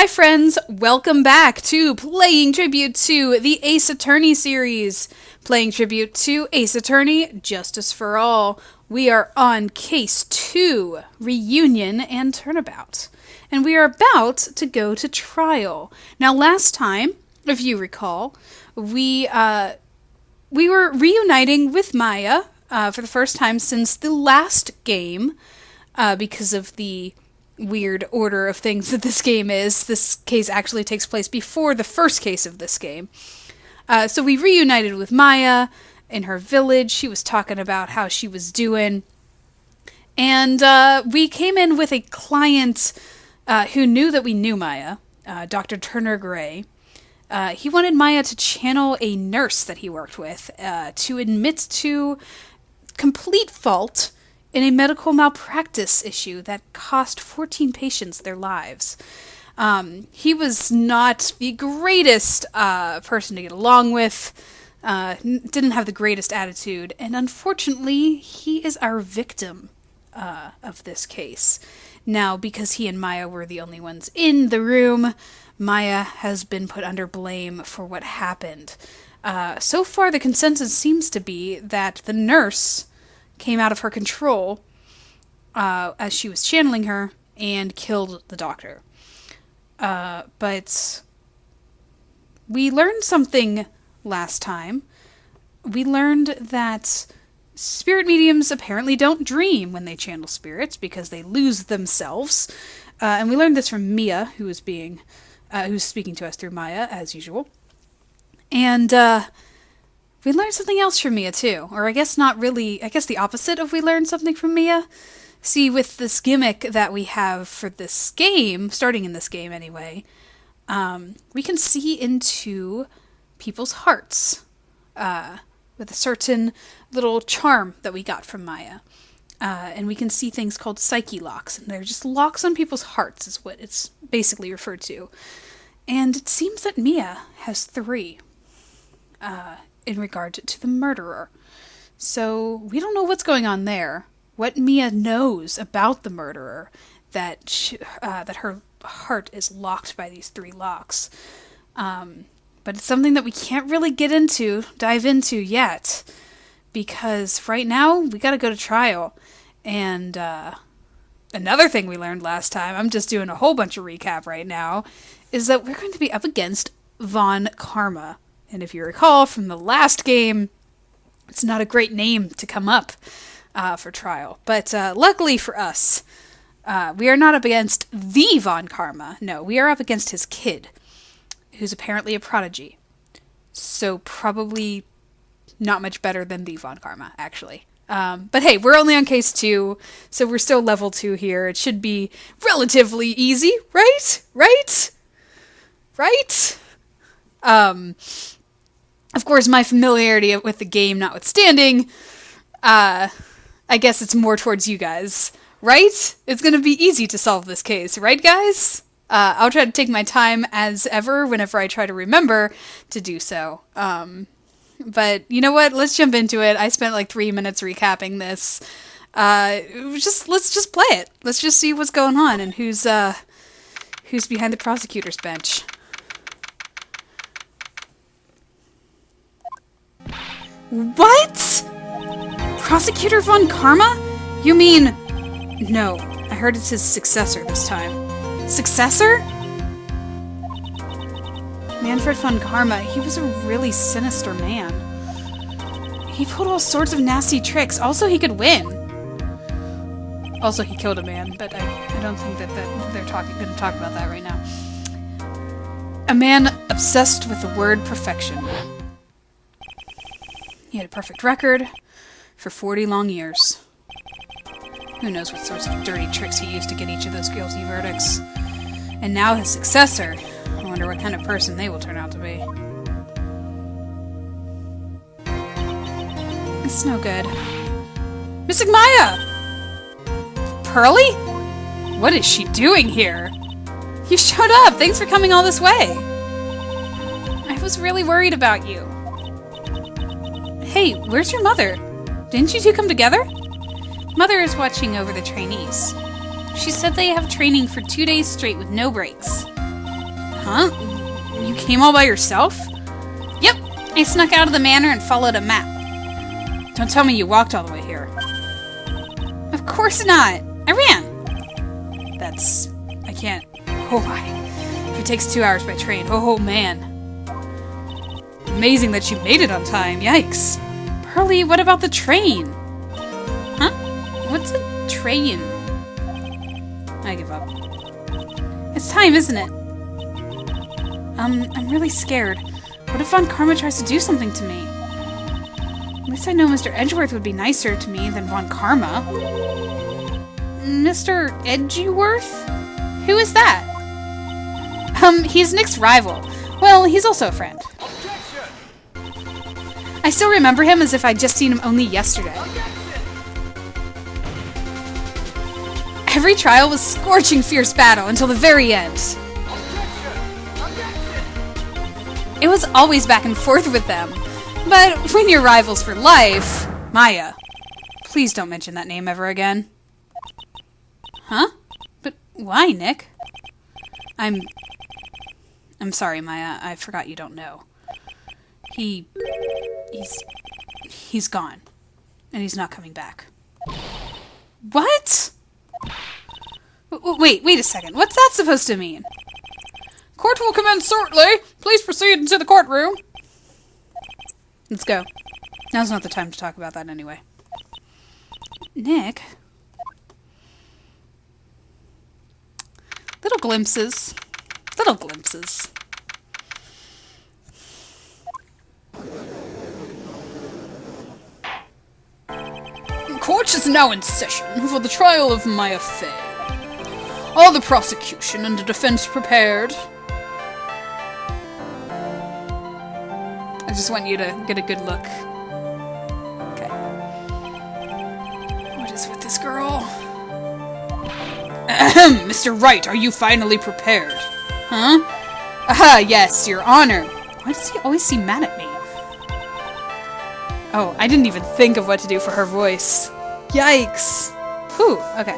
Hi friends, welcome back to Playing Tribute to the Ace Attorney series. Playing Tribute to Ace Attorney, Justice for All. We are on Case 2, Reunion and Turnabout. And we are about to go to trial. Now last time, if you recall, we were reuniting with Maya for the first time since the last game because of the weird order of things that this game is. This case actually takes place before the first case of this game. So we reunited with Maya in her village. She was talking about how she was doing. And we came in with a client who knew that we knew Maya, Dr. Turner Gray. He wanted Maya to channel a nurse that he worked with to admit to complete fault in a medical malpractice issue that cost 14 patients their lives. He was not the greatest person to get along with, didn't have the greatest attitude, and unfortunately, he is our victim of this case. Now, because he and Maya were the only ones in the room, Maya has been put under blame for what happened. So far, the consensus seems to be that the nurse came out of her control as she was channeling her and killed the doctor. But we learned something last time. We learned that spirit mediums apparently don't dream when they channel spirits because they lose themselves. And we learned this from Mia, who's speaking to us through Maya, as usual. And we learned something else from Mia, too. Or I guess not really, I guess the opposite of we learned something from Mia. See, with this gimmick that we have for this game, starting in this game anyway, we can see into people's hearts with a certain little charm that we got from Maya. And we can see things called psyche locks, and they're just locks on people's hearts is what it's basically referred to. And it seems that Mia has 3. In regard to the murderer. So we don't know what's going on there. What Mia knows about the murderer, that that her heart is locked by these 3 locks. But it's something that we can't really dive into yet, because right now we gotta go to trial. And another thing we learned last time, I'm just doing a whole bunch of recap right now, is that we're going to be up against Von Karma. And if you recall from the last game, it's not a great name to come up for trial. But luckily for us, we are not up against the Von Karma. No, we are up against his kid, who's apparently a prodigy. So probably not much better than the Von Karma, actually. But hey, we're only on case 2, so we're still level 2 here. It should be relatively easy, right? Right? Of course, my familiarity with the game notwithstanding, I guess it's more towards you guys, right? It's going to be easy to solve this case, right, guys? I'll try to take my time as ever whenever I try to remember to do so. But you know what? Let's jump into it. I spent like 3 minutes recapping this. Let's just play it. Let's just see what's going on and who's behind the prosecutor's bench. What? Prosecutor Von Karma? You mean... No, I heard it's his successor this time. Successor? Manfred Von Karma, he was a really sinister man. He pulled all sorts of nasty tricks. Also, he could win. Also, he killed a man, but I don't think that they're going to talk about that right now. A man obsessed with the word perfection. He had a perfect record for 40 long years. Who knows what sorts of dirty tricks he used to get each of those guilty verdicts. And now his successor. I wonder what kind of person they will turn out to be. It's no good. Mystic Maya! Pearly? What is she doing here? You showed up! Thanks for coming all this way! I was really worried about you. Hey, where's your mother? Didn't you two come together? Mother is watching over the trainees. She said they have training for 2 days straight with no breaks. Huh? You came all by yourself? Yep, I snuck out of the manor and followed a map. Don't tell me you walked all the way here. Of course not! I ran! I can't... Oh my. If it takes 2 hours by train, oh man. Amazing that you made it on time, yikes. Pearly, what about the train? Huh? What's a train? I give up. It's time, isn't it? I'm really scared. What if Von Karma tries to do something to me? At least I know Mr. Edgeworth would be nicer to me than Von Karma. Mr. Edgeworth? Who is that? He's Nick's rival. Well, he's also a friend. I still remember him as if I'd just seen him only yesterday. Every trial was scorching fierce battle until the very end. It was always back and forth with them. But when you're rivals for life... Maya, please don't mention that name ever again. Huh? But why, Nick? I'm sorry, Maya. I forgot you don't know. He's gone. And he's not coming back. What? Wait a second. What's that supposed to mean? Court will commence shortly. Please proceed into the courtroom. Let's go. Now's not the time to talk about that anyway. Nick? Little glimpses. Little glimpses. Court is now in session for the trial of Maya Fey. Are the prosecution and the defense prepared? I just want you to get a good look. Okay. What is with this girl? Ahem, Mr. Wright, are you finally prepared? Huh? Aha, yes, Your Honor. Why does he always seem mad at me? Oh, I didn't even think of what to do for her voice. Yikes. Whew, okay.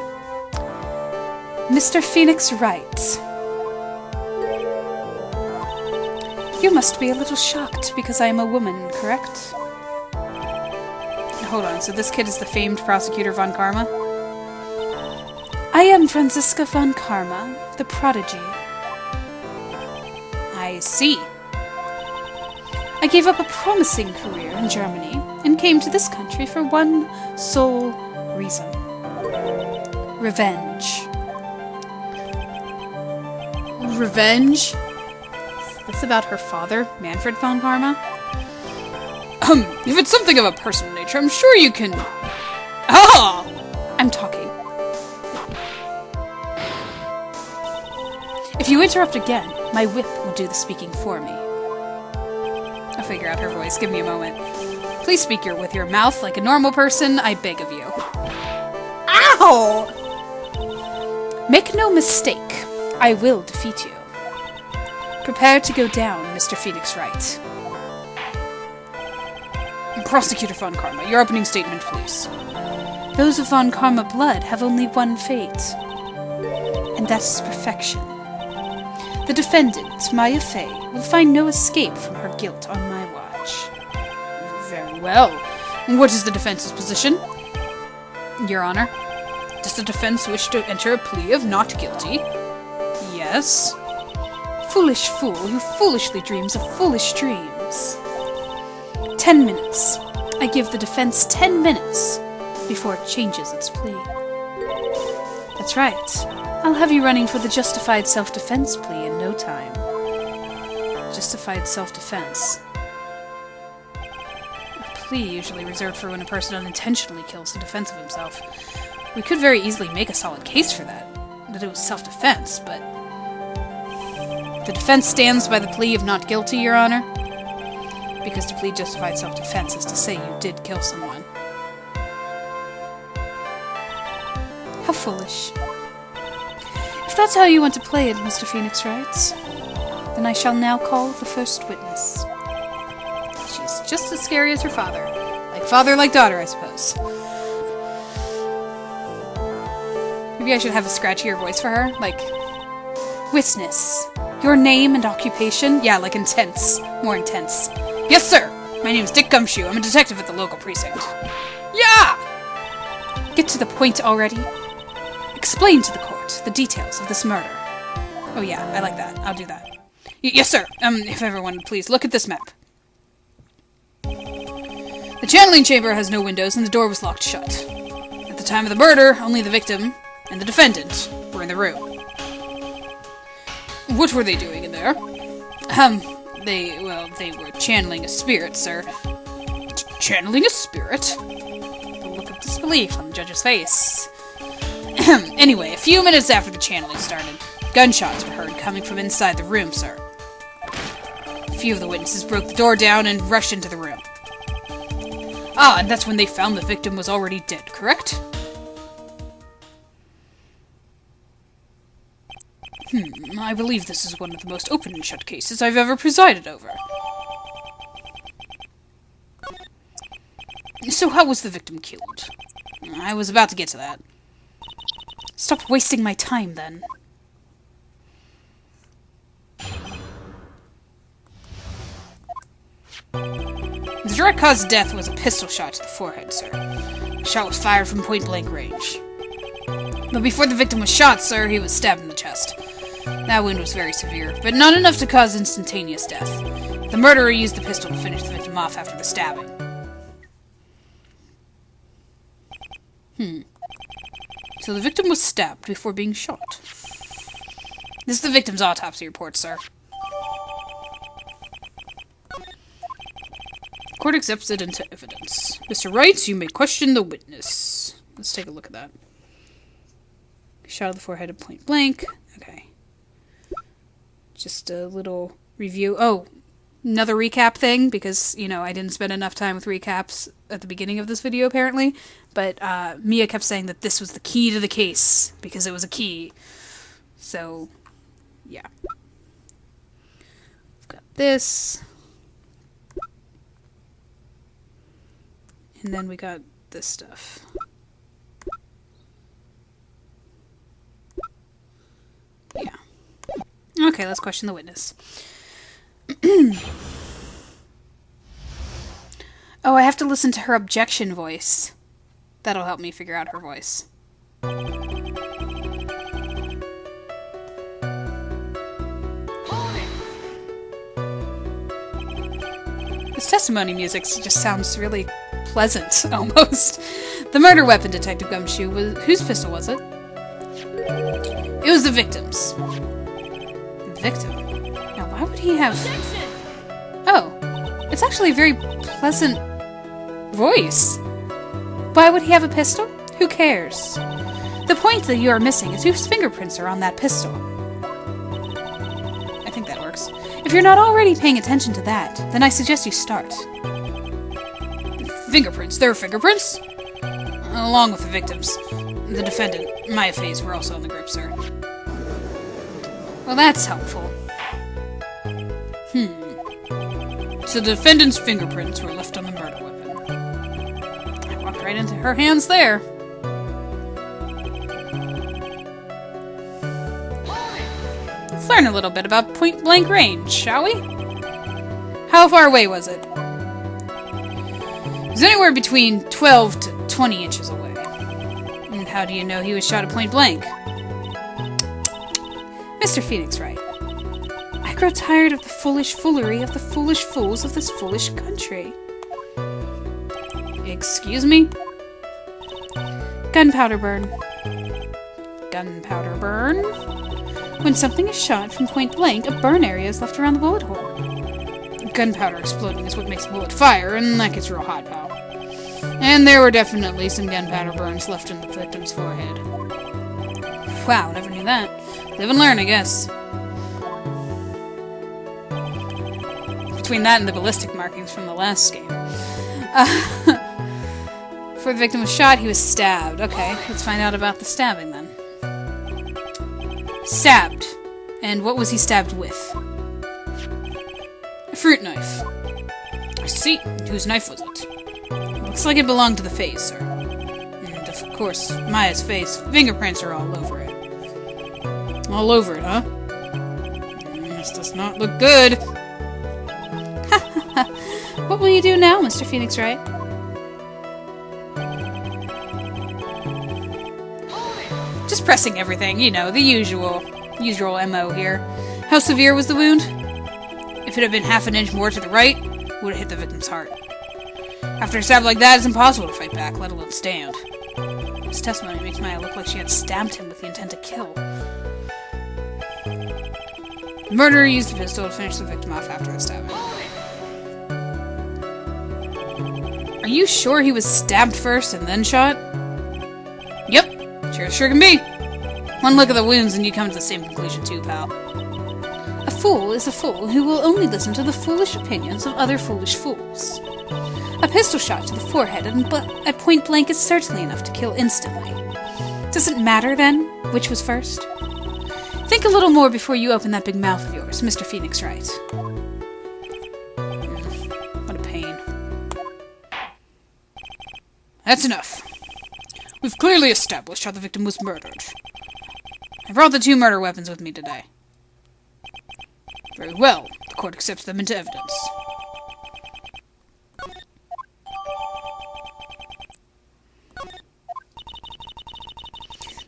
Mr. Phoenix Wright. You must be a little shocked because I am a woman, correct? Hold on, so this kid is the famed prosecutor Von Karma? I am Franziska Von Karma, the prodigy. I see. I gave up a promising career in Germany and came to this country for one sole reason. Revenge. Revenge? Is this about her father, Manfred Von Karma? If it's something of a personal nature, I'm sure you can... Ah! I'm talking. If you interrupt again, my whip will do the speaking for me. I'll figure out her voice. Give me a moment. Please speak with your mouth like a normal person, I beg of you. Ow! Make no mistake, I will defeat you. Prepare to go down, Mr. Phoenix Wright. Prosecutor Von Karma, your opening statement, please. Those of Von Karma blood have only one fate, and that is perfection. The defendant, Maya Fey, will find no escape from her guilt on my watch. Very well. What is the defense's position? Your Honor, does the defense wish to enter a plea of not guilty? Yes. Foolish fool who foolishly dreams of foolish dreams. 10 minutes. I give the defense 10 minutes before it changes its plea. That's right. I'll have you running for the justified self-defense plea in no time. Justified self-defense. A plea usually reserved for when a person unintentionally kills in defense of himself. We could very easily make a solid case for that it was self-defense, but... The defense stands by the plea of not guilty, Your Honor. Because to plead justified self-defense is to say you did kill someone. How foolish. If that's how you want to play it, Mr. Phoenix Wright, then I shall now call the first witness. She's just as scary as her father. Like father, like daughter, I suppose. Maybe I should have a scratchier voice for her, like... Witness, Your name and occupation? Yeah, like intense. More intense. Yes, sir! My name's Dick Gumshoe. I'm a detective at the local precinct. Yeah! Get to the point already. Explain to the court the details of this murder. Oh yeah, I like that. I'll do that. Yes, sir. If everyone would please look at this map. The channeling chamber has no windows and the door was locked shut. At the time of the murder, only the victim and the defendant were in the room. What were they doing in there? They were channeling a spirit, sir. Channeling a spirit? The look of disbelief on the judge's face. Anyway, a few minutes after the channeling started, gunshots were heard coming from inside the room, sir. A few of the witnesses broke the door down and rushed into the room. Ah, and that's when they found the victim was already dead, correct? I believe this is one of the most open and shut cases I've ever presided over. So how was the victim killed? I was about to get to that. Stop wasting my time, then. The direct cause of death was a pistol shot to the forehead, sir. The shot was fired from point-blank range. But before the victim was shot, sir, he was stabbed in the chest. That wound was very severe, but not enough to cause instantaneous death. The murderer used the pistol to finish the victim off after the stabbing. So the victim was stabbed before being shot. This is the victim's autopsy report, sir. Court accepts it into evidence. Mr. Wright, you may question the witness. Let's take a look at that. Shot of the forehead at point blank. Okay. Just a little review. Oh, another recap thing, because, you know, I didn't spend enough time with recaps at the beginning of this video, apparently. But Mia kept saying that this was the key to the case, because it was a key. So, yeah. I've got this. And then we got this stuff. Yeah. Okay, let's question the witness. Oh, I have to listen to her objection voice. That'll help me figure out her voice. This testimony music just sounds really pleasant, almost. The murder weapon, Detective Gumshoe, whose pistol was it? It was the victim's. The victim? Now, why would he have... Oh, it's actually a very pleasant voice. Why would he have a pistol? Who cares? The point that you are missing is whose fingerprints are on that pistol. I think that works. If you're not already paying attention to that, then I suggest you start. Fingerprints. There are fingerprints? Along with the victims. The defendant, Maya Faze, were also in the group, sir. Well, that's helpful. So the defendant's fingerprints were left on the murder weapon. I walked right into her hands there. Let's learn a little bit about point-blank range, shall we? How far away was it? It was anywhere between 12 to 20 inches away. And how do you know he was shot at point blank? Mr. Phoenix Wright, I grow tired of the foolish foolery of the foolish fools of this foolish country. Excuse me? Gunpowder burn. Gunpowder burn? When something is shot from point blank, a burn area is left around the bullet hole. Gunpowder exploding is what makes a bullet fire, and that gets real hot, pal. And there were definitely some gunpowder burns left in the victim's forehead. Wow, never knew that. Live and learn, I guess. Between that and the ballistic markings from the last game. Before the victim was shot, he was stabbed. Okay, let's find out about the stabbing then. Stabbed. And what was he stabbed with? A fruit knife. I see. Whose knife was it? Looks like it belonged to the Faze, sir. And of course, Maya's face fingerprints are all over it. All over it, huh? This does not look good. What will you do now, Mr. Phoenix Wright? Just pressing everything, you know, the usual MO here. How severe was the wound? If it had been half an inch more to the right, it would have hit the victim's heart. After a stab like that, it's impossible to fight back, let alone stand. This testimony makes Maya look like she had stabbed him with the intent to kill. The murderer used the pistol to finish the victim off after the stabbing. Are you sure he was stabbed first and then shot? Yep, sure can be. One look at the wounds and you come to the same conclusion too, pal. A fool is a fool who will only listen to the foolish opinions of other foolish fools. A pistol shot to the forehead at point blank is certainly enough to kill instantly. Does it matter, then, which was first? Think a little more before you open that big mouth of yours, Mr. Phoenix Wright. What a pain. That's enough. We've clearly established how the victim was murdered. I brought the 2 murder weapons with me today. Very well. The court accepts them into evidence.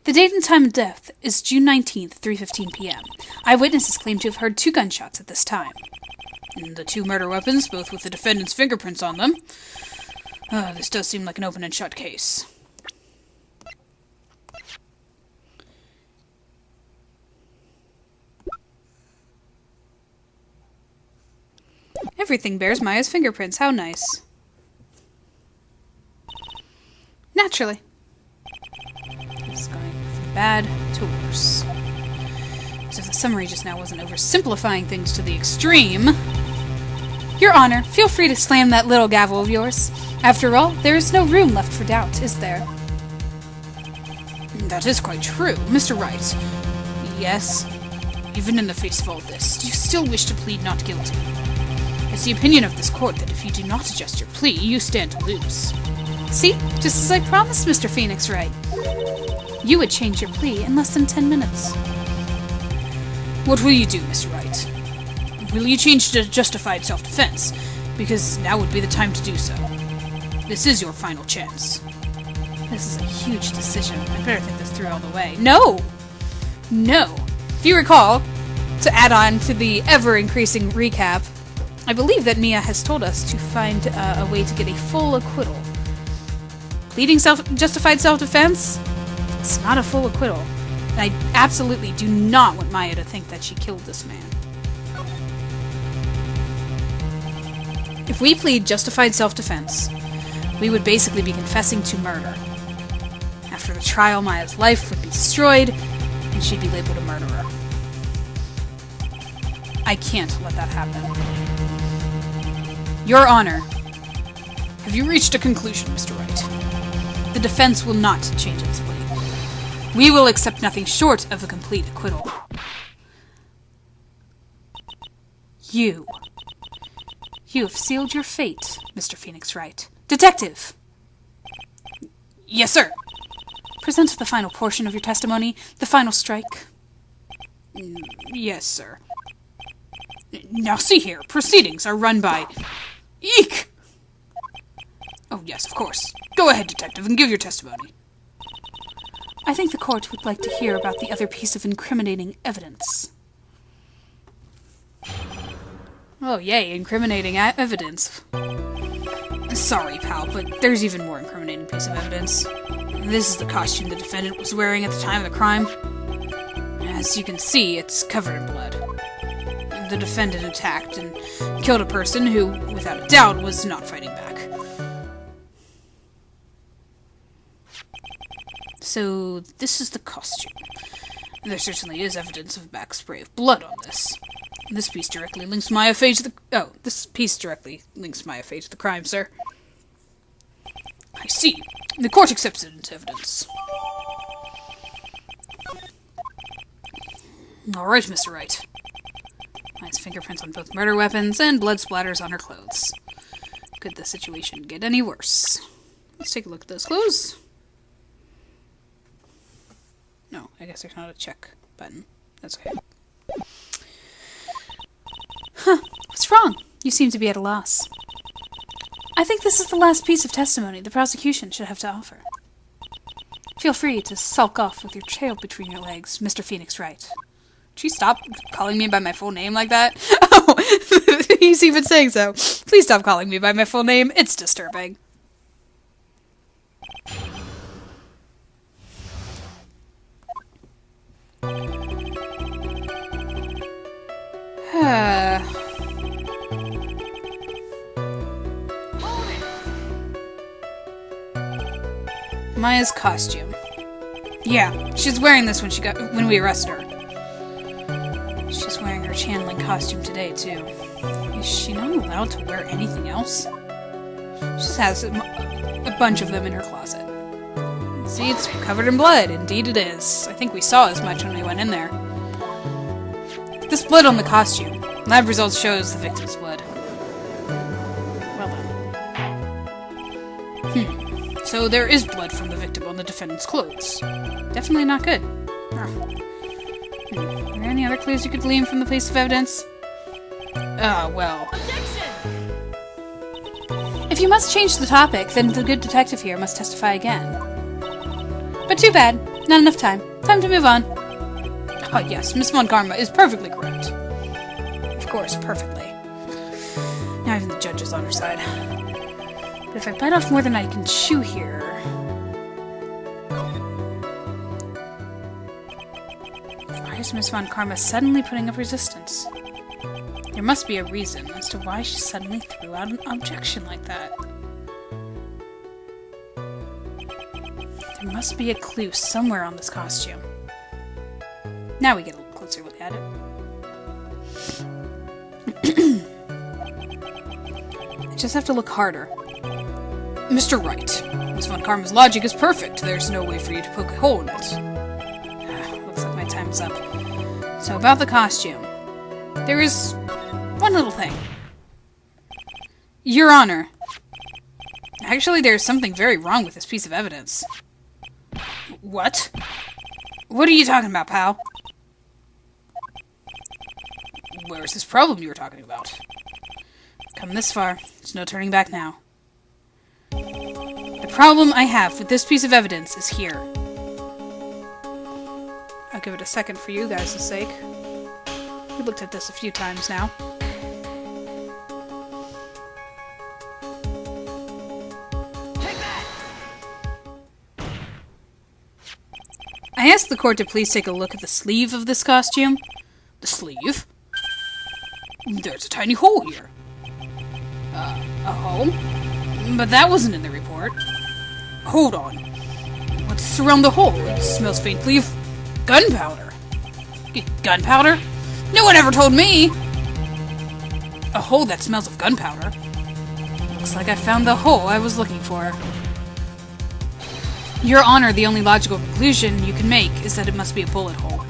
The date and time of death is June 19th, 3:15 p.m. Eyewitnesses claim to have heard 2 gunshots at this time. And the 2 murder weapons, both with the defendant's fingerprints on them. This does seem like an open and shut case. Everything bears Maya's fingerprints. How nice. Naturally. It's going from bad to worse. As if the summary just now wasn't oversimplifying things to the extreme. Your Honor, feel free to slam that little gavel of yours. After all, there is no room left for doubt, is there? That is quite true. Mr. Wright. Yes? Even in the face of all this, do you still wish to plead not guilty? It's the opinion of this court that if you do not adjust your plea, you stand to lose. See? Just as I promised, Mr. Phoenix Wright. You would change your plea in less than 10 minutes. What will you do, Mr. Wright? Will you change to justified self-defense? Because now would be the time to do so. This is your final chance. This is a huge decision. I better think this through all the way. No! No! If you recall, to add on to the ever-increasing recap, I believe that Mia has told us to find a way to get a full acquittal. Pleading justified self-defense? It's not a full acquittal. And I absolutely do not want Maya to think that she killed this man. If we plead justified self-defense, we would basically be confessing to murder. After the trial, Maya's life would be destroyed, and she'd be labeled a murderer. I can't let that happen. Your Honor, have you reached a conclusion, Mr. Wright? The defense will not change its plea. We will accept nothing short of a complete acquittal. You have sealed your fate, Mr. Phoenix Wright. Detective! Yes, sir. Present the final portion of your testimony, the final strike. Yes, sir. Now see here, proceedings are run by... Eek! Oh, yes, of course. Go ahead, detective, and give your testimony. I think the court would like to hear about the other piece of incriminating evidence. Oh, yay, incriminating evidence. Sorry, pal, but there's even more incriminating piece of evidence. This is the costume the defendant was wearing at the time of the crime. As you can see, it's covered in blood. The defendant attacked and killed a person who, without a doubt, was not fighting back. So, this is the costume. There certainly is evidence of a back spray of blood on this. This piece directly links Maya Fey to the... Oh, this piece directly links Maya Fey to the crime, sir. I see. The court accepts it into evidence. All right, Mr. Wright. Maya's fingerprints on both murder weapons and blood splatters on her clothes. Could the situation get any worse? Let's take a look at those clothes. No, I guess there's not a check button. That's okay. What's wrong? You seem to be at a loss. I think this is the last piece of testimony the prosecution should have to offer. Feel free to sulk off with your tail between your legs, Mr. Phoenix Wright. Did you stop calling me by my full name like that? Oh, he's even saying so. Please stop calling me by my full name. It's disturbing. Maya's costume. Yeah, she's wearing this when we arrested her. She's wearing her channeling costume today, too. Is she not allowed to wear anything else? She just has a bunch of them in her closet. See, it's covered in blood. Indeed it is. I think we saw as much when we went in there. This blood on the costume. Lab results shows the victim's blood. Well done. So there is blood from the victim on the defendant's clothes. Definitely not good. Are there any other clues you could glean from the piece of evidence? Well. Objection! If you must change the topic, then the good detective here must testify again. But too bad. Not enough time. Time to move on. Oh yes, Miss Von Karma is perfectly correct. Of course, perfectly. Now even the judge is on her side. But if I bite off more than I can chew here... Why is Miss Von Karma suddenly putting up resistance? There must be a reason as to why she suddenly threw out an objection like that. There must be a clue somewhere on this costume. Now we get a little closer look at it. I just have to look harder. Mr. Wright, Miss Von Karma's logic is perfect. There's no way for you to poke a hole in it. Looks like my time's up. So about the costume. There is one little thing. Your Honor. Actually, there's something very wrong with this piece of evidence. What? What are you talking about, pal? Where's this problem you were talking about? Come this far. There's no turning back now. The problem I have with this piece of evidence is here. I'll give it a second for you guys' sake. We looked at this a few times now. Take that! I asked the court to please take a look at the sleeve of this costume. The sleeve? There's a tiny hole here. A hole? But that wasn't in the report. Hold on. What's around the hole? It smells faintly of gunpowder. Gunpowder? No one ever told me! A hole that smells of gunpowder. Looks like I found the hole I was looking for. Your Honor, the only logical conclusion you can make is that it must be a bullet hole.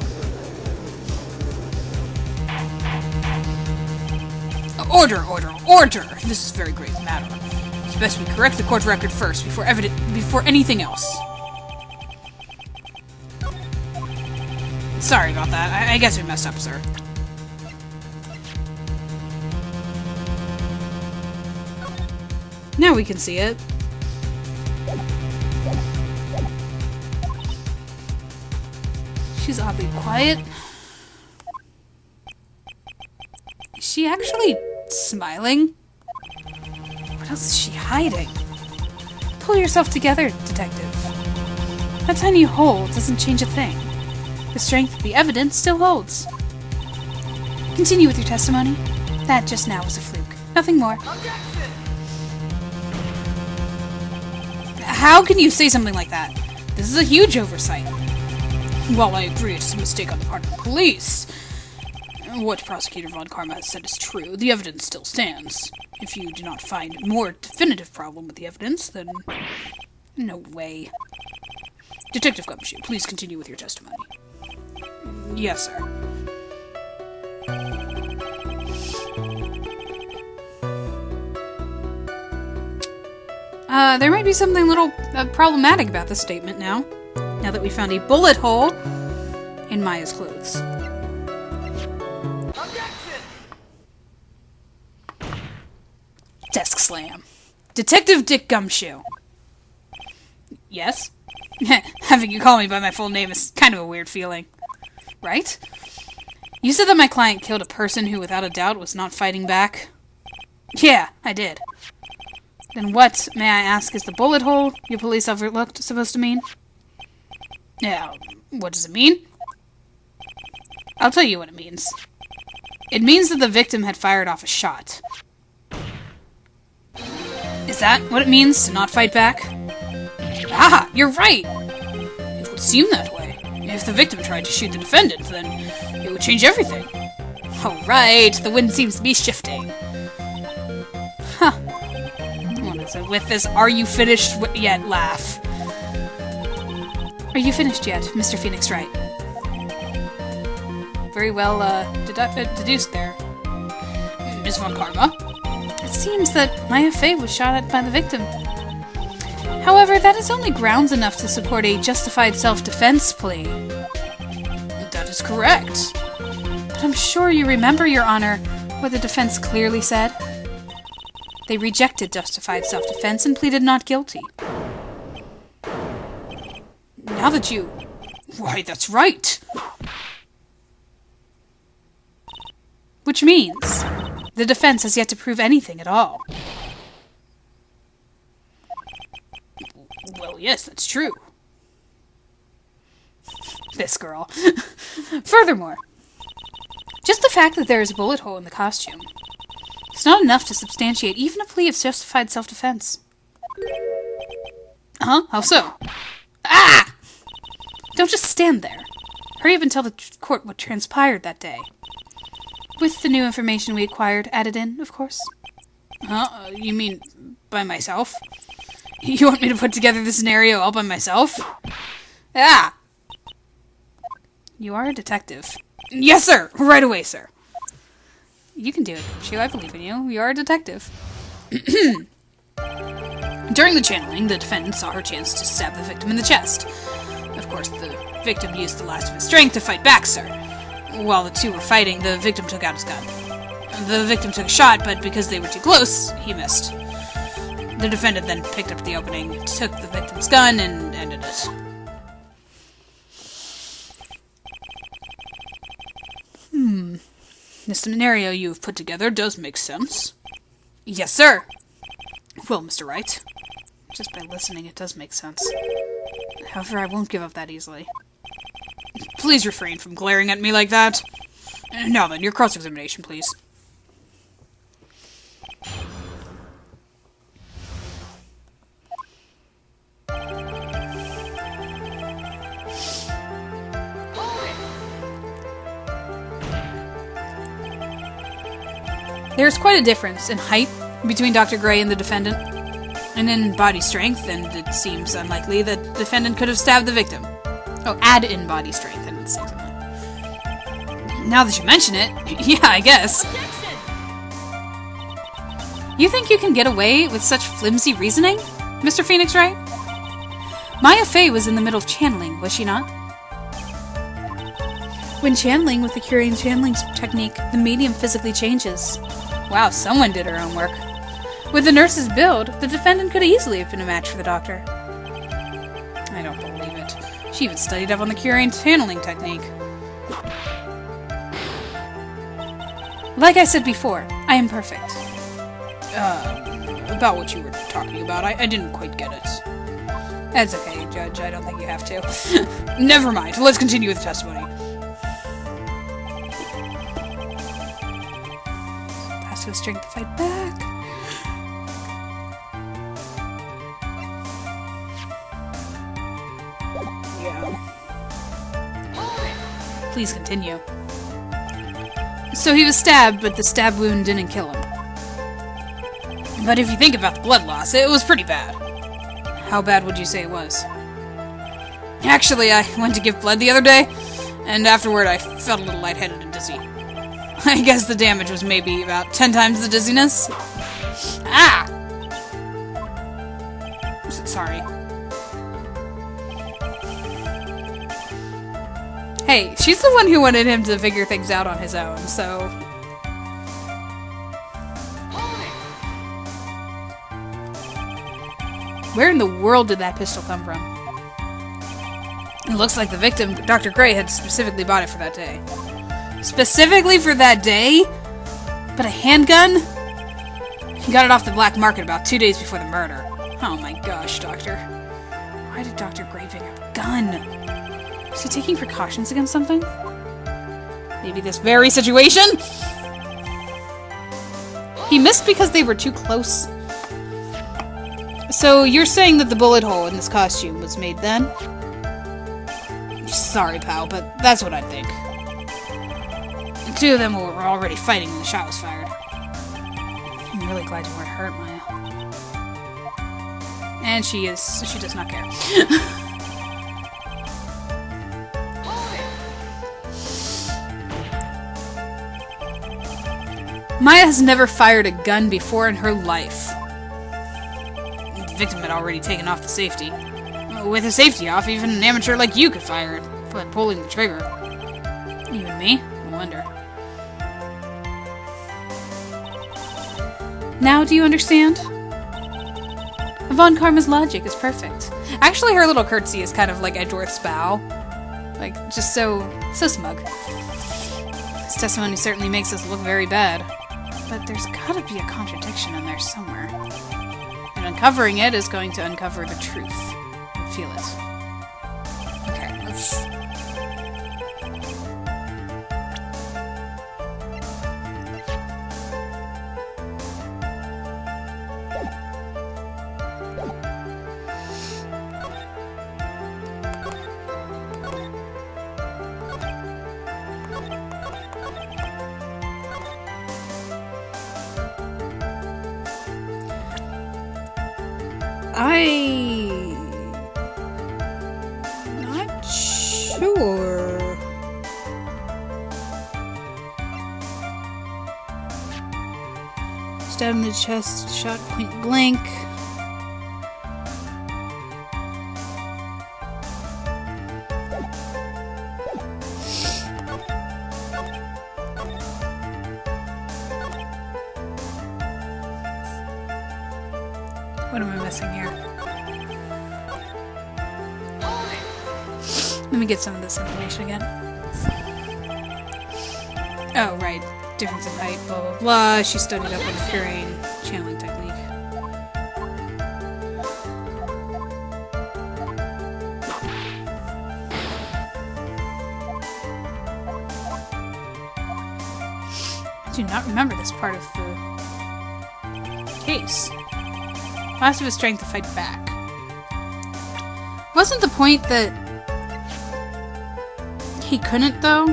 Order, order, order! This is a very grave matter. It's best we correct the court record first, before anything else. Sorry about that. I guess we messed up, sir. Now we can see it. She's oddly quiet. Is she actually smiling? What else is she hiding? Pull yourself together, detective. A tiny hole doesn't change a thing. The strength of the evidence still holds. Continue with your testimony. That just now was a fluke. Nothing more. Objection! How can you say something like that? This is a huge oversight. While I agree it's a mistake on the part of the police, what Prosecutor Von Karma has said is true. The evidence still stands. If you do not find a more definitive problem with the evidence, then no way. Detective Gumshoe, please continue with your testimony. Yes, sir. There might be something a little problematic about this statement now that we found a bullet hole in Maya's clothes. Objection! Slam. Detective Dick Gumshoe. Yes? Having you call me by my full name is kind of a weird feeling. Right? You said that my client killed a person who, without a doubt, was not fighting back? Yeah, I did. Then what, may I ask, is the bullet hole your police overlooked supposed to mean? Yeah, what does it mean? I'll tell you what it means. It means that the victim had fired off a shot. Is that what it means to not fight back? Ah, you're right! It would seem that way. If the victim tried to shoot the defendant, then it would change everything. Alright, the wind seems to be shifting. Huh. What is it with this "are you finished yet" laugh? Are you finished yet, Mr. Phoenix Wright? Very well, deduced there. Miss Von Karma? It seems that Maya Fey was shot at by the victim. However, that is only grounds enough to support a justified self-defense plea. That is correct. But I'm sure you remember, Your Honor, what the defense clearly said. They rejected justified self-defense and pleaded not guilty. Now that you... Why, that's right! Which means the defense has yet to prove anything at all. Well, yes, that's true. This girl. Furthermore, just the fact that there is a bullet hole in the costume is not enough to substantiate even a plea of justified self-defense. Huh? How so? Ah! Don't just stand there. Hurry up and tell the court what transpired that day. With the new information we acquired added in, of course. Huh? You mean by myself? You want me to put together this scenario all by myself? Ah! You are a detective. Yes, sir! Right away, sir. You can do it, Gumshoe. I believe in you. You are a detective. During the channeling, the defendant saw her chance to stab the victim in the chest. Of course, the victim used the last of his strength to fight back, sir. While the two were fighting, the victim took out his gun. The victim took a shot, but because they were too close, he missed. The defendant then picked up the opening, took the victim's gun, and ended it. The scenario you've put together does make sense. Yes, sir. Well, Mr. Wright, just by listening, it does make sense. However, I won't give up that easily. Please refrain from glaring at me like that. Now then, your cross-examination, please. There's quite a difference in height between Dr. Gray and the defendant, and in body strength, and it seems unlikely that the defendant could have stabbed the victim. Oh, add in body strength, and it seems unlikely. Now that you mention it, yeah, I guess. You think you can get away with such flimsy reasoning, Mr. Phoenix Wright? Maya Fey was in the middle of channeling, was she not? When channeling with the Curian channeling technique, the medium physically changes. Wow, someone did her homework. With the nurse's build, the defendant could easily have been a match for the doctor. I don't believe it. She even studied up on the Curian channeling technique. Like I said before, I am perfect. About what you were talking about, I didn't quite get it. That's okay, Judge, I don't think you have to. Never mind, let's continue with the testimony. Pass to his strength to fight back. Please continue. So he was stabbed, but the stab wound didn't kill him. But if you think about the blood loss, it was pretty bad. How bad would you say it was? Actually, I went to give blood the other day, and afterward I felt a little lightheaded and dizzy. I guess the damage was maybe about 10 times the dizziness. Ah! Sorry. Hey, she's the one who wanted him to figure things out on his own, so... Where in the world did that pistol come from? It looks like the victim, Dr. Gray, had specifically bought it for that day. Specifically for that day? But a handgun? He got it off the black market about 2 days before the murder. Oh my gosh, Doctor. Why did Dr. Gray pick up a gun? Is he taking precautions against something? Maybe this very situation? He missed because they were too close. So you're saying that the bullet hole in this costume was made then? Sorry, pal, but that's what I think. The two of them were already fighting when the shot was fired. I'm really glad you weren't hurt, Maya. And she does not care. Maya has never fired a gun before in her life. The victim had already taken off the safety. With the safety off, even an amateur like you could fire it, but pulling the trigger. Even me? I wonder. Now do you understand? Von Karma's logic is perfect. Actually, her little curtsy is kind of like Edgeworth's bow. Like, just so smug. His testimony certainly makes us look very bad. But there's gotta be a contradiction in there somewhere. And uncovering it is going to uncover the truth. Feel it. Okay, let's... Not sure. Stabbed in the chest, shot point blank. What am I missing here? Let me get some of this information again. Oh, right. Difference in height, blah, blah, blah. She studied up on the Purine channeling technique. I do not remember this part of the case. Lots of his strength to fight back. Wasn't the point that he couldn't, though?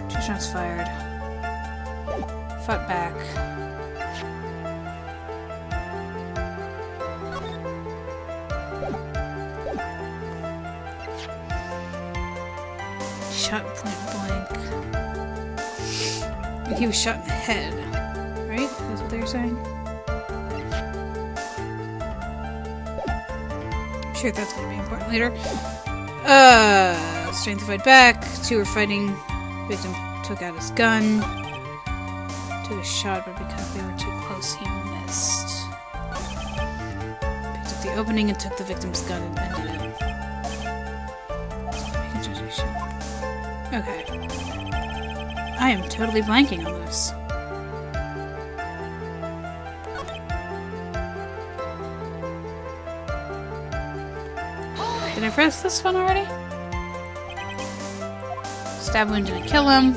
2 shots fired. Fought back. Shot point blank. He was shot in the head. Right? That's what they were saying? I'm sure that's going to be important later. Strength to fight back. 2 were fighting. Victim took out his gun. Took a shot, but because they were too close, he missed. Picked up the opening and took the victim's gun and ended it. Okay. I am totally blanking on this. Did I press this one already? Stab wound didn't kill him.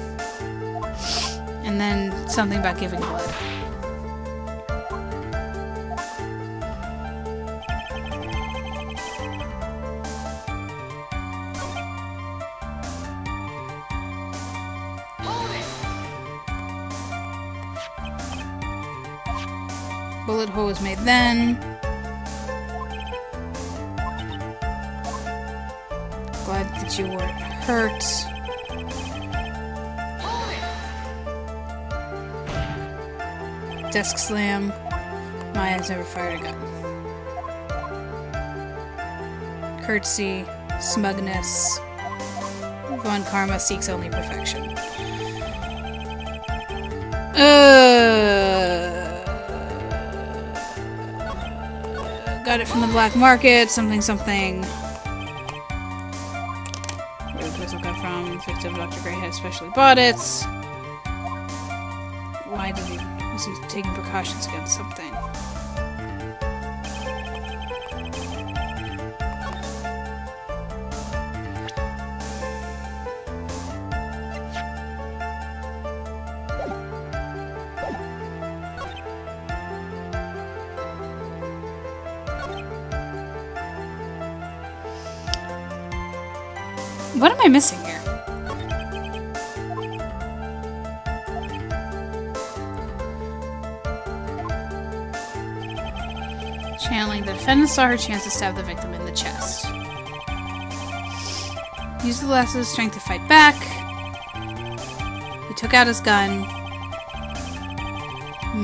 And then something about giving blood. Bullet hole was made then. Glad that you weren't hurt. Desk slam. Maya's never fired a gun. Curtsy. Smugness. Von Karma seeks only perfection. Got it from the black market, something something. Where did the pistol come from? Victim Dr. Gray had specially bought it. Why did he... was he taking precautions against something? What am I missing here? Channeling. The defendant saw her chance to stab the victim in the chest. Used the last of his strength to fight back. He took out his gun.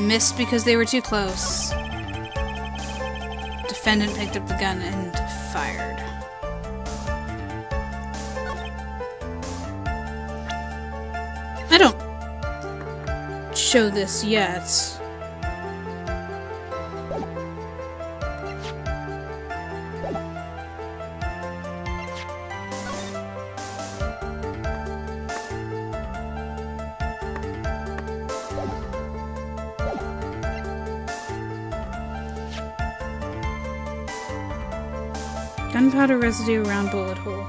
Missed because they were too close. Defendant picked up the gun and fired. I don't show this yet. Gunpowder residue around bullet hole.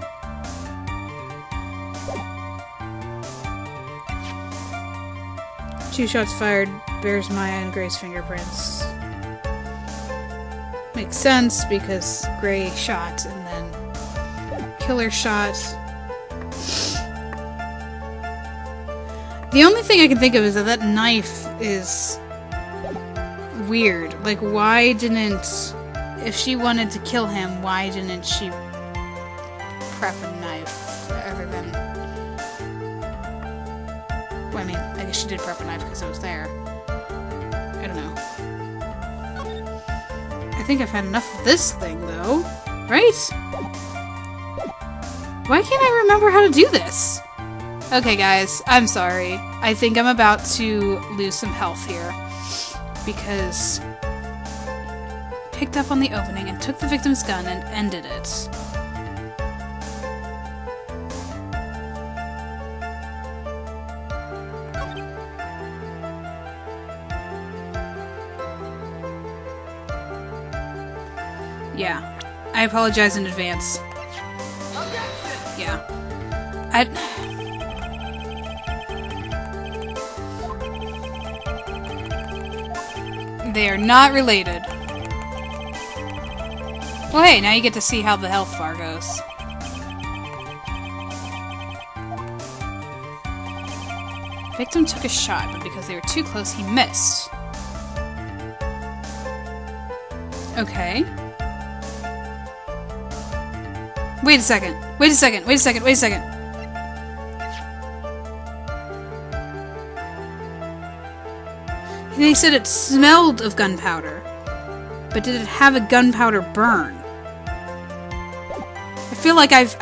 Two shots fired, bears Maya and Gray's fingerprints. Makes sense because Gray shot and then killer shot. The only thing I can think of is that knife is weird. Like, why didn't... if she wanted to kill him, why didn't she prep a knife other than... well, I mean, I guess she did prep a knife because it was there. I don't know. I think I've had enough of this thing, though. Right? Why can't I remember how to do this? Okay, guys, I'm sorry. I think I'm about to lose some health here. Because... picked up on the opening and took the victim's gun and ended it. Yeah. I apologize in advance. Yeah. They are not related. Well, hey, now you get to see how the health bar goes. Victim took a shot, but because they were too close, he missed. Okay. Wait a second. Wait a second. Wait a second. Wait a second. They said it smelled of gunpowder. But did it have a gunpowder burn? I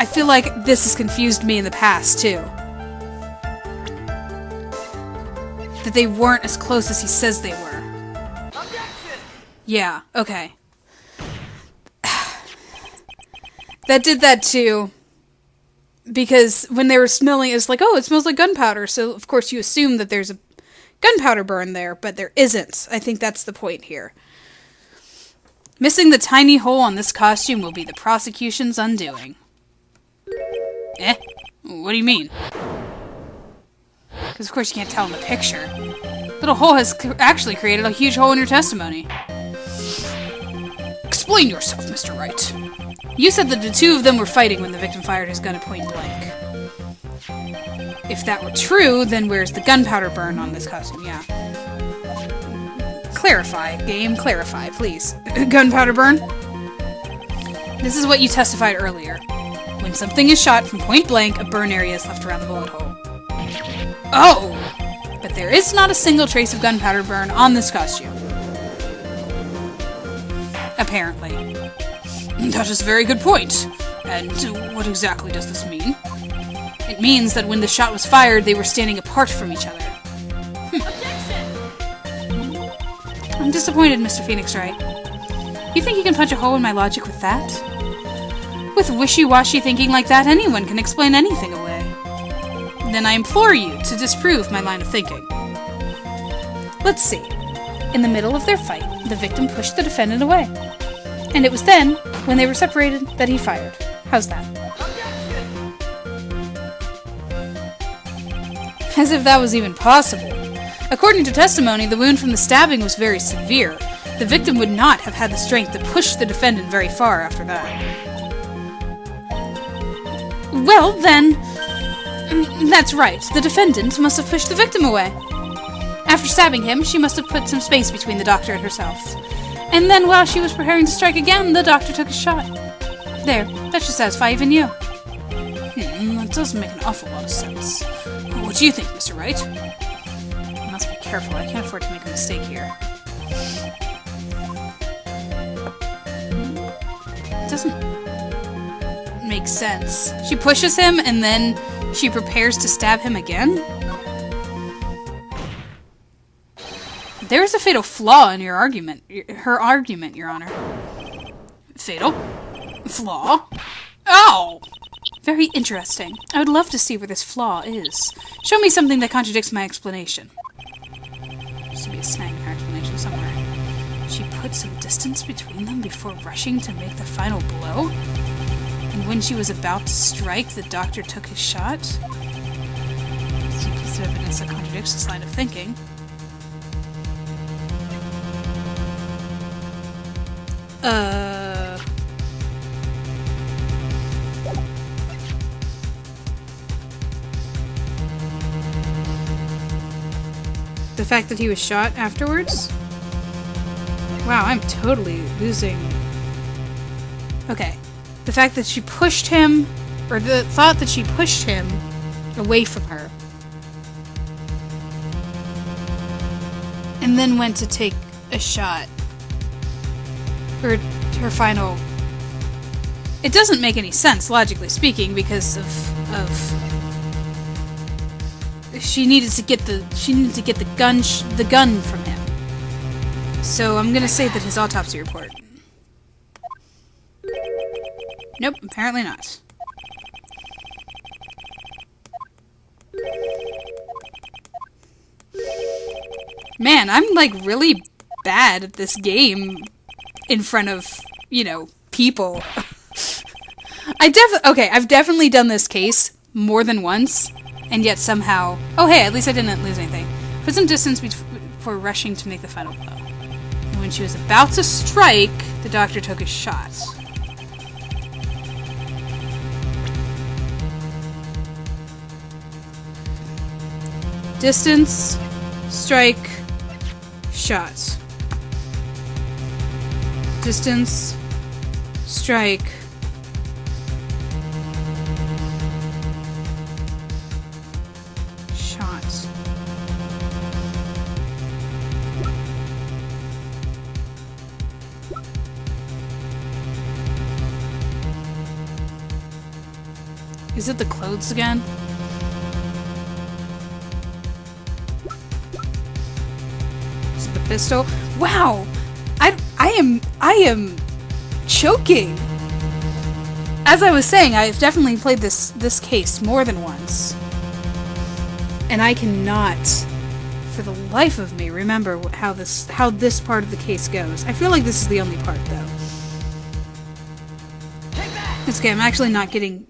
feel like this has confused me in the past too. That they weren't as close as he says they were. Yeah, okay. That did that too. Because when they were smelling, it's like, oh, it smells like gunpowder. So of course you assume that there's a gunpowder burn there, but there isn't. I think that's the point here. Missing the tiny hole on this costume will be the prosecution's undoing. Eh? What do you mean? Because of course you can't tell in the picture. Little hole has actually created a huge hole in your testimony. Explain yourself, Mr. Wright. You said that the two of them were fighting when the victim fired his gun at point blank. If that were true, then where's the gunpowder burn on this costume? Yeah. Clarify, game. Clarify, please. Gunpowder burn? This is what you testified earlier. When something is shot from point blank, a burn area is left around the bullet hole. Oh! But there is not a single trace of gunpowder burn on this costume. Apparently. That is a very good point. And what exactly does this mean? It means that when the shot was fired, they were standing apart from each other. I'm disappointed, Mr. Phoenix Wright. You think you can punch a hole in my logic with that? With wishy-washy thinking like that, anyone can explain anything away. Then I implore you to disprove my line of thinking. Let's see. In the middle of their fight, the victim pushed the defendant away. And it was then, when they were separated, that he fired. How's that? As if that was even possible. According to testimony, the wound from the stabbing was very severe. The victim would not have had the strength to push the defendant very far after that. Well, then... That's right. The defendant must have pushed the victim away. After stabbing him, she must have put some space between the doctor and herself. And then while she was preparing to strike again, the doctor took a shot. There, that should satisfy even you. That doesn't make an awful lot of sense. What do you think, Mr. Wright? I must be careful, I can't afford to make a mistake here. It doesn't make sense. She pushes him and then she prepares to stab him again? There is a fatal flaw in your argument. Her argument, Your Honor. Fatal? Flaw? Ow! Very interesting. I would love to see where this flaw is. Show me something that contradicts my explanation. There should be a snag in her explanation somewhere. She put some distance between them before rushing to make the final blow? And when she was about to strike, the doctor took his shot? It's a piece of evidence that contradicts this line of thinking. The fact that he was shot afterwards? Wow, I'm totally losing... Okay. The fact that she pushed him, or the thought that she pushed him away from her. And then went to take a shot. Her final... It doesn't make any sense, logically speaking, because of she needed to get the gun from him. So I'm gonna say that his autopsy report. Nope, apparently not. Man, I'm like really bad at this game in front of, you know, people. I've definitely done this case more than once, and yet somehow... Oh hey, at least I didn't lose anything. Put some distance before rushing to make the final blow. And when she was about to strike, the doctor took a shot. Distance, strike, shot. Distance, strike, shot. Is it the clothes again? Is it the pistol? Wow! I am choking. As I was saying, I've definitely played this case more than once. And I cannot, for the life of me, remember how this part of the case goes. I feel like this is the only part, though. It's okay, I'm actually not getting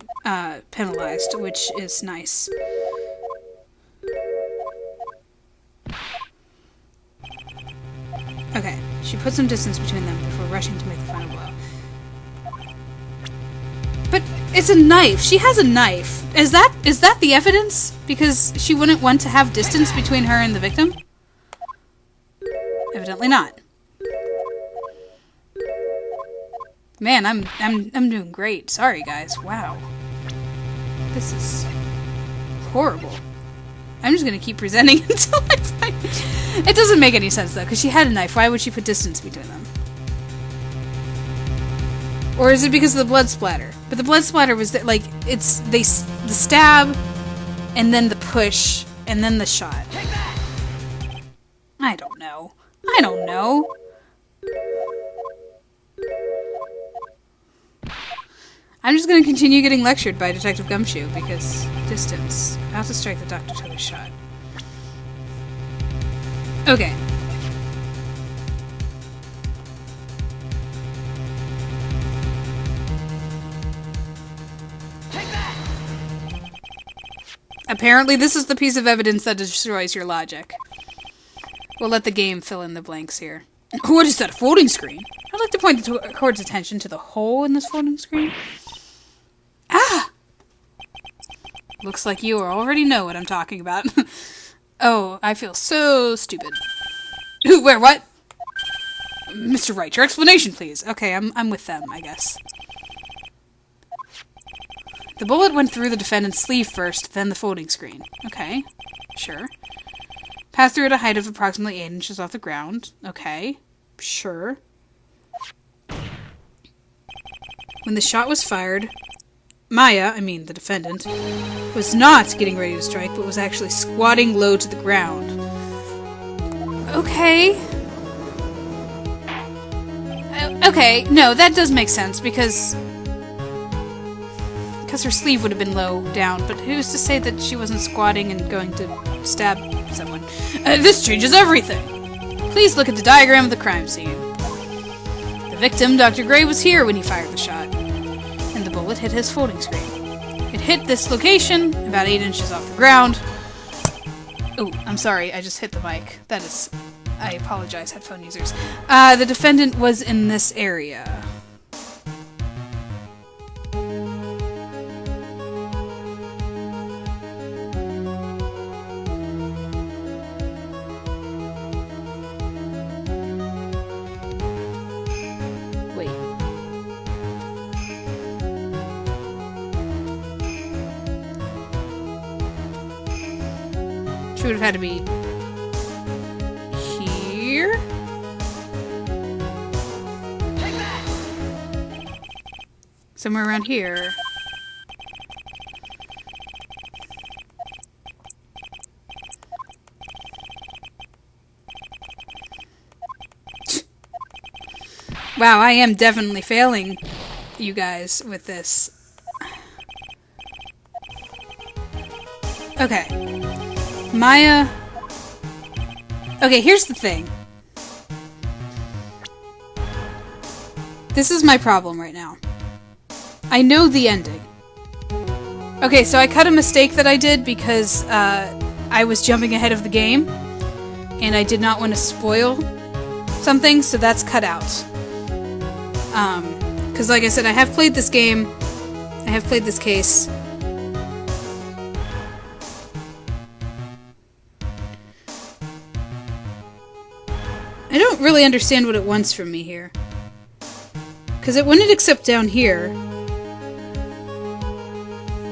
penalized, which is nice. Okay, she put some distance between them before rushing to make the final blow. But it's a knife. She has a knife. Is that the evidence? Because she wouldn't want to have distance between her and the victim? Evidently not. Man, I'm doing great. Sorry, guys. Wow. This is horrible. I'm just gonna keep presenting until I find... It doesn't make any sense, though, because she had a knife. Why would she put distance between them? Or is it because of the blood splatter? But the blood splatter was, like, the stab, and then the push, and then the shot. I don't know. I'm just going to continue getting lectured by Detective Gumshoe because distance. About to strike the Dr. Toad shot. Okay. Apparently this is the piece of evidence that destroys your logic. We'll let the game fill in the blanks here. What is that, a folding screen? I'd like to point the court's attention to the hole in this folding screen. Ah! Looks like you already know what I'm talking about. Oh, I feel so stupid. Who, where, what? Mr. Wright, your explanation, please. Okay, I'm with them, I guess. The bullet went through the defendant's sleeve first, then the folding screen. Okay, sure. Passed through at a height of approximately 8 inches off the ground. Okay, sure. When the shot was fired, Maya, I mean the defendant, was not getting ready to strike, but was actually squatting low to the ground. Okay. Okay, no, that does make sense, because her sleeve would have been low down, but who's to say that she wasn't squatting and going to stab someone? This changes everything! Please look at the diagram of the crime scene. The victim, Dr. Gray, was here when he fired the shot, and the bullet hit his folding screen. It hit this location, about 8 inches off the ground. Oh, I'm sorry, I just hit the mic. That is... I apologize, headphone users. The defendant was in this area. She would have had to be here? Somewhere around here. Wow, I am definitely failing you guys with this. Okay. Maya... Okay, here's the thing. This is my problem right now. I know the ending. Okay, so I cut a mistake that I did because I was jumping ahead of the game, and I did not want to spoil something, so that's cut out. Because like I said, I have played this game, I have played this case. I don't really understand what it wants from me here. Because it wouldn't accept down here.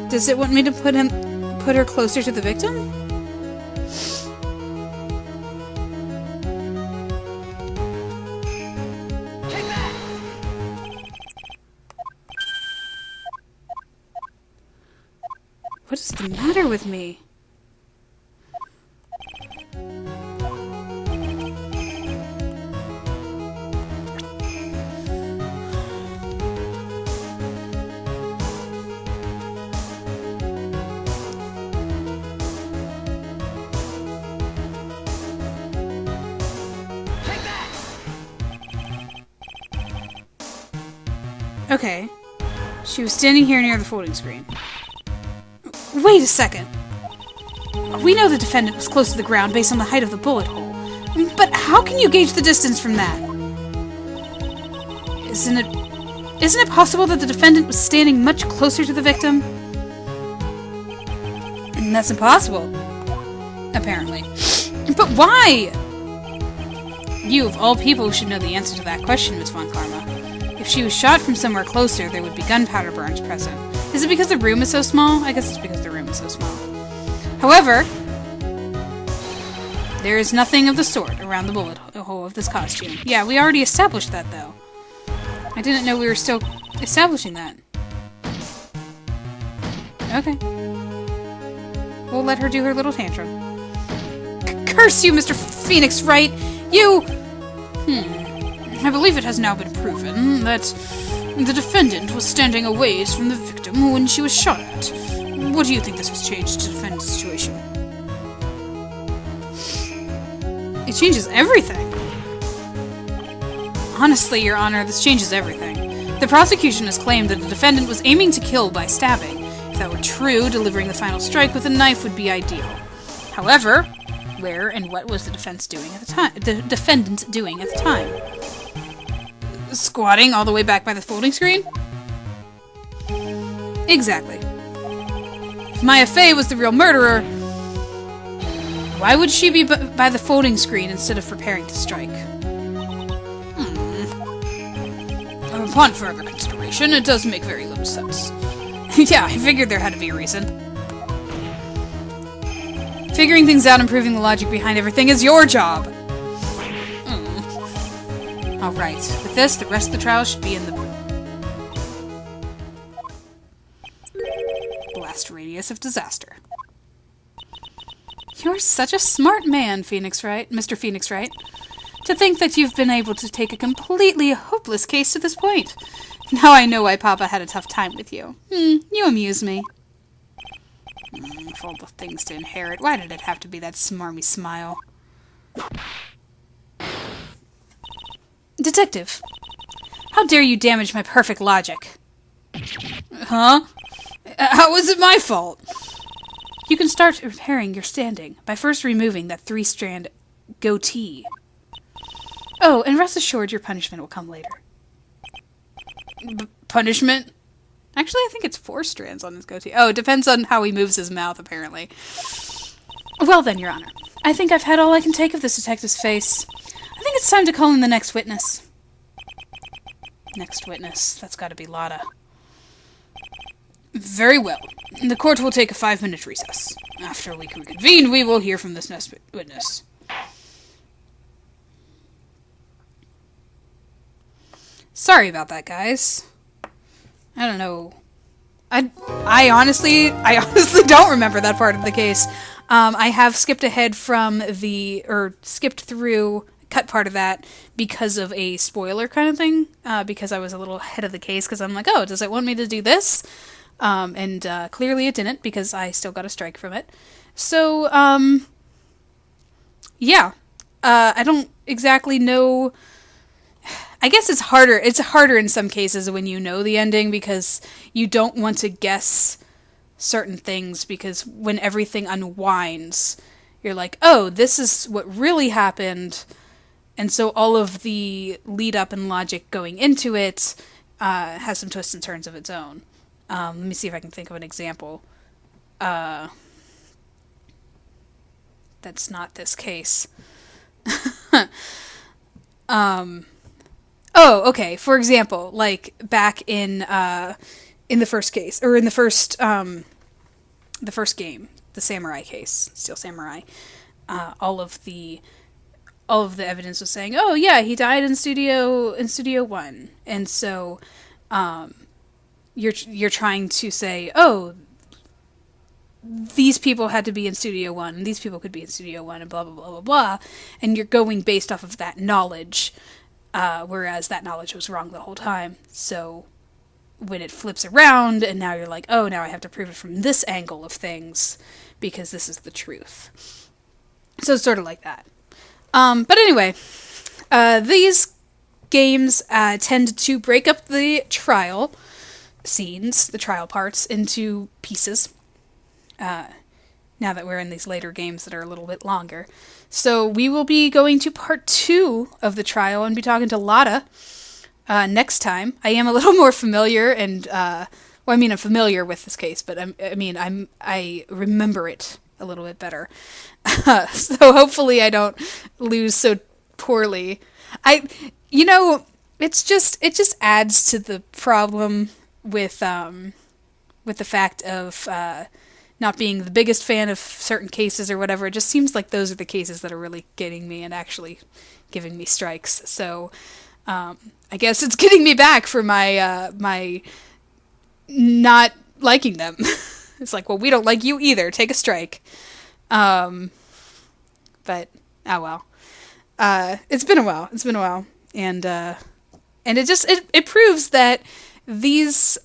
Does it want me to put her closer to the victim? What is the matter with me? Okay. She was standing here near the folding screen. Wait a second. We know the defendant was close to the ground based on the height of the bullet hole. But how can you gauge the distance from that? Isn't it possible that the defendant was standing much closer to the victim? And that's impossible. Apparently. But why? You, of all people, should know the answer to that question, Miss Von Karma. If she was shot from somewhere closer, there would be gunpowder burns present. Is it because the room is so small? I guess it's because the room is so small. However, there is nothing of the sort around the bullet hole of this costume. Yeah, we already established that, though. I didn't know we were still establishing that. Okay. We'll let her do her little tantrum. Curse you, Mr. Phoenix Wright! You... I believe it has now been proven that The defendant was standing a ways from the victim when she was shot at. What do you think this has changed to defend the situation? It changes everything. Honestly, Your Honor, this changes everything. The prosecution has claimed that the defendant was aiming to kill by stabbing. If that were true, delivering the final strike with a knife would be ideal. However, where and what was the defendant doing at the time? Squatting all the way back by the folding screen? Exactly. If Maya Fey was the real murderer, why would she be by the folding screen instead of preparing to strike? Upon further consideration, it does make very little sense. Yeah, I figured there had to be a reason. Figuring things out and proving the logic behind everything is your job! Alright, with this, the rest of the trial should be in the blast radius of disaster. You're such a smart man, Phoenix Wright, Mr. Phoenix Wright. To think that you've been able to take a completely hopeless case to this point. Now I know why Papa had a tough time with you. You amuse me. Full of things to inherit. Why did it have to be that smarmy smile? Detective, how dare you damage my perfect logic? Huh? How was it my fault? You can start repairing your standing by first removing that 3-strand goatee. Oh, and rest assured your punishment will come later. Punishment? Actually, I think it's 4 strands on his goatee. Oh, it depends on how he moves his mouth, apparently. Well then, Your Honor, I think I've had all I can take of this detective's face. I think it's time to call in the next witness. Next witness. That's gotta be Lotta. Very well. The court will take a 5-minute recess. After we reconvene, we will hear from this next witness. Sorry about that, guys. I don't know. I honestly don't remember that part of the case. I have skipped ahead from skipped through, cut part of that because of a spoiler kind of thing, because I was a little ahead of the case, because I'm like, oh, does it want me to do this? And clearly it didn't, because I still got a strike from it. So, yeah. I don't exactly know. I guess it's harder. It's harder in some cases when you know the ending, because you don't want to guess certain things, because when everything unwinds, you're like, oh, this is what really happened. And so all of the lead up and logic going into it has some twists and turns of its own. Let me see if I can think of an example. That's not this case. Oh, okay. For example, like back in the first case, or in the first game, the samurai case, Steel Samurai, all of the evidence was saying, oh yeah, he died in Studio 1, and so you're trying to say, oh, these people had to be in Studio 1, and these people could be in Studio 1, and blah blah blah blah blah, and you're going based off of that knowledge. Whereas that knowledge was wrong the whole time. So when it flips around and now you're like, oh, now I have to prove it from this angle of things because this is the truth. So it's sort of like that. But anyway, these games tend to break up the trial scenes, the trial parts, into pieces. Now that we're in these later games that are a little bit longer. So we will be going to part 2 of the trial and be talking to Lotta next time. I am a little more familiar and, I'm familiar with this case, but I remember it a little bit better. So hopefully I don't lose so poorly. It just adds to the problem with the fact of, not being the biggest fan of certain cases or whatever. It just seems like those are the cases that are really getting me and actually giving me strikes. So I guess it's getting me back for my my not liking them. It's like, well, we don't like you either. Take a strike. But oh well. It's been a while. And it proves that these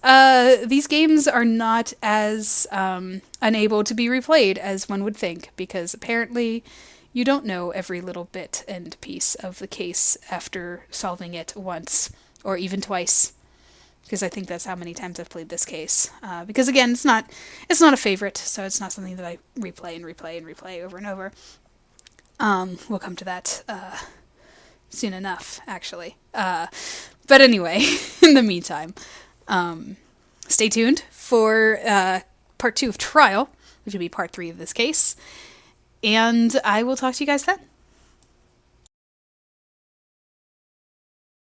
games are not as unable to be replayed as one would think, because apparently you don't know every little bit and piece of the case after solving it once or even twice. Because I think that's how many times I've played this case. Because again, it's not a favorite, so it's not something that I replay and replay and replay over and over. We'll come to that soon enough, actually. But anyway, in the meantime, stay tuned for part 2 of Trial, which will be part 3 of this case. And I will talk to you guys then.